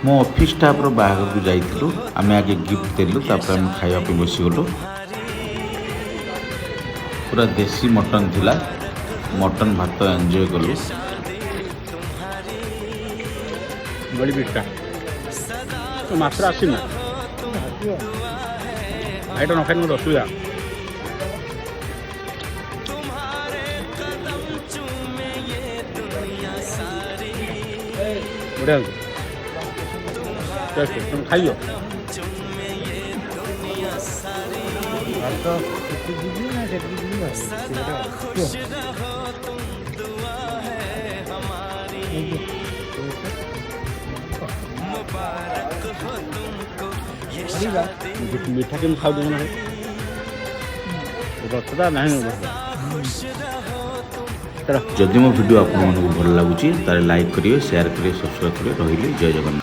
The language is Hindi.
मो ऑफिस स्टाफ रो बाहर को जाइथिलु आमे आगे गिफ्ट देलु तापर हम खाଇବା पे बसी गलु पूरा देसी मटन थिला मटन भात एंजॉय कलु बड़ी पिठा तो मात्रा आसी ना आइटा न खाइन असुविधा बढ़िया तुम खाइयो मीठा केम खाऊ देना है रसदा नहीं जदि मो वीडियो आपको भल लगुच तारे लाइक करिए शेयर करिए सब्सक्राइब करिए रहिले जय जगन्नाथ।